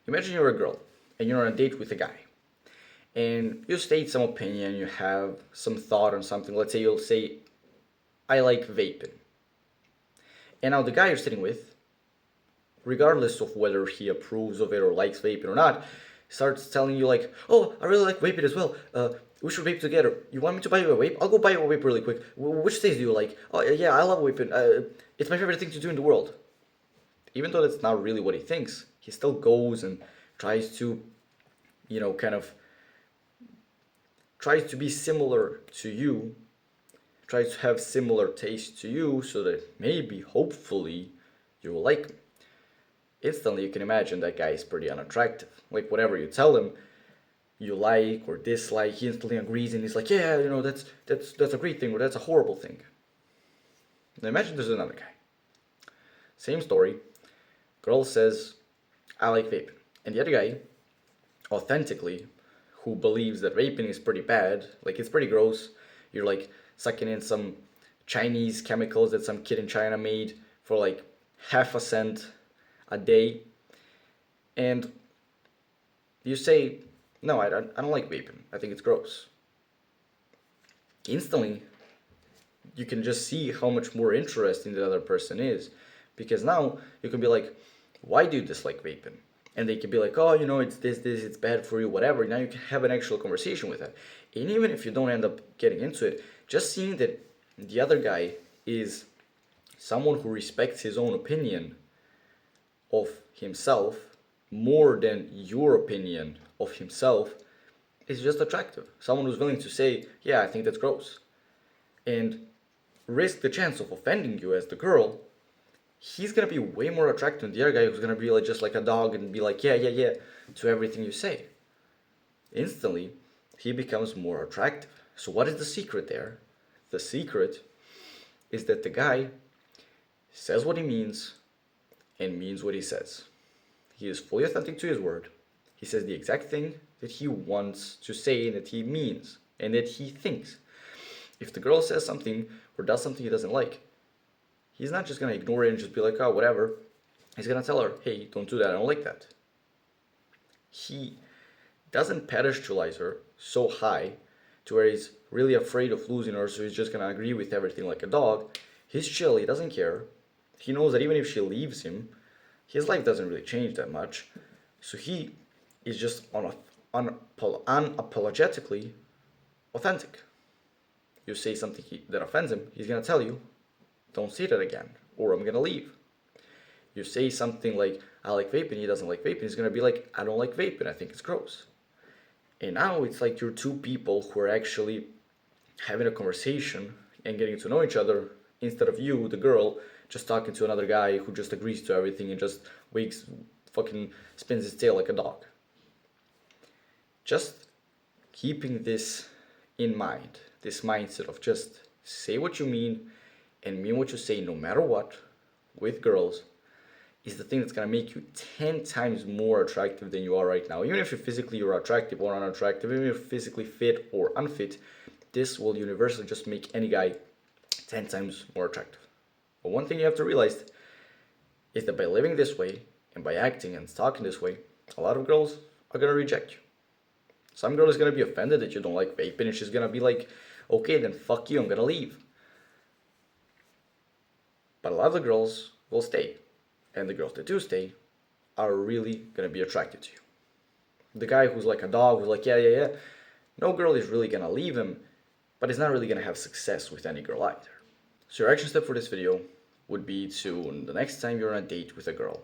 Imagine you're a girl and you're on a date with a guy and you state some opinion, you have some thought on something. Let's say you'll say, I like vaping. And now the guy you're sitting with, regardless of whether he approves of it or likes vaping or not, starts telling you like, oh, I really like vaping as well. We should vape together. You want me to buy you a vape? I'll go buy you a vape really quick. Which taste do you like? Oh, yeah, I love vaping. It's my favorite thing to do in the world. Even though that's not really what he thinks, he still goes and tries to, kind of tries to be similar to you, tries to have similar taste to you so that maybe, hopefully, you will like him. Instantly you can imagine that guy is pretty unattractive. Like whatever you tell him you like or dislike, he instantly agrees and he's like, yeah, that's a great thing or that's a horrible thing. Now imagine there's another guy. Same story. Girl says, I like vaping. And the other guy, authentically, who believes that vaping is pretty bad, like it's pretty gross. You're like sucking in some Chinese chemicals that some kid in China made for like half a cent a day. And you say, no, I don't like vaping. I think it's gross. Instantly, you can just see how much more interesting the other person is. Because now you can be like, why do you dislike vaping? And they can be like, oh, it's this, it's bad for you, whatever. Now you can have an actual conversation with it. And even if you don't end up getting into it, just seeing that the other guy is someone who respects his own opinion of himself more than your opinion of himself is just attractive. Someone who's willing to say, yeah, I think that's gross. And risk the chance of offending you as the girl, he's gonna be way more attractive than the other guy who's gonna be like just like a dog and be like, yeah, to everything you say. Instantly, he becomes more attractive. So what is the secret there? The secret is that the guy says what he means and means what he says. He is fully authentic to his word. He says the exact thing that he wants to say and that he means and that he thinks. If the girl says something or does something he doesn't like, he's not just going to ignore it and just be like, oh, whatever. He's going to tell her, hey, don't do that. I don't like that. He doesn't pedestalize her so high to where he's really afraid of losing her, so he's just going to agree with everything like a dog. He's chill. He doesn't care. He knows that even if she leaves him, his life doesn't really change that much. So he is just unapologetically authentic. You say something that offends him, he's going to tell you, don't say that again, or I'm going to leave. You say something like, I like vaping, he doesn't like vaping, he's going to be like, I don't like vaping, I think it's gross. And now it's like you're two people who are actually having a conversation and getting to know each other, instead of you, the girl, just talking to another guy who just agrees to everything and just fucking spins his tail like a dog. Just keeping this in mind, this mindset of just say what you mean and mean what you say no matter what with girls, is the thing that's going to make you 10 times more attractive than you are right now. Even if you're attractive or unattractive, even if you're physically fit or unfit, this will universally just make any guy 10 times more attractive. But one thing you have to realize is that by living this way and by acting and talking this way, a lot of girls are going to reject you. Some girl is going to be offended that you don't like vaping and she's going to be like, okay, then fuck you, I'm going to leave. But a lot of the girls will stay. And the girls that do stay are really going to be attracted to you. The guy who's like a dog, who's like, yeah, no girl is really going to leave him, but he's not really going to have success with any girl either. So your action step for this video would be to, the next time you're on a date with a girl,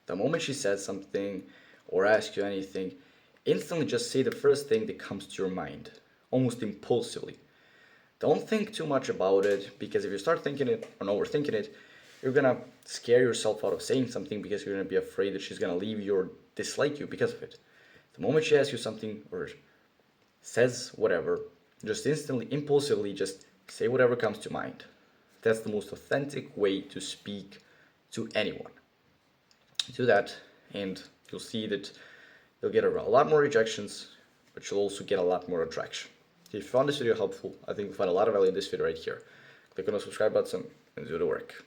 the moment she says something or asks you anything, instantly just say the first thing that comes to your mind, almost impulsively. Don't think too much about it, because if you start thinking it or overthinking it, you're gonna scare yourself out of saying something because you're gonna be afraid that she's gonna leave you or dislike you because of it. The moment she asks you something or says whatever, just instantly, impulsively, just say whatever comes to mind. That's the most authentic way to speak to anyone. Do that, and you'll see that you'll get a lot more rejections, but you'll also get a lot more attraction. If you found this video helpful, I think you'll find a lot of value in this video right here. Click on the subscribe button and do the work.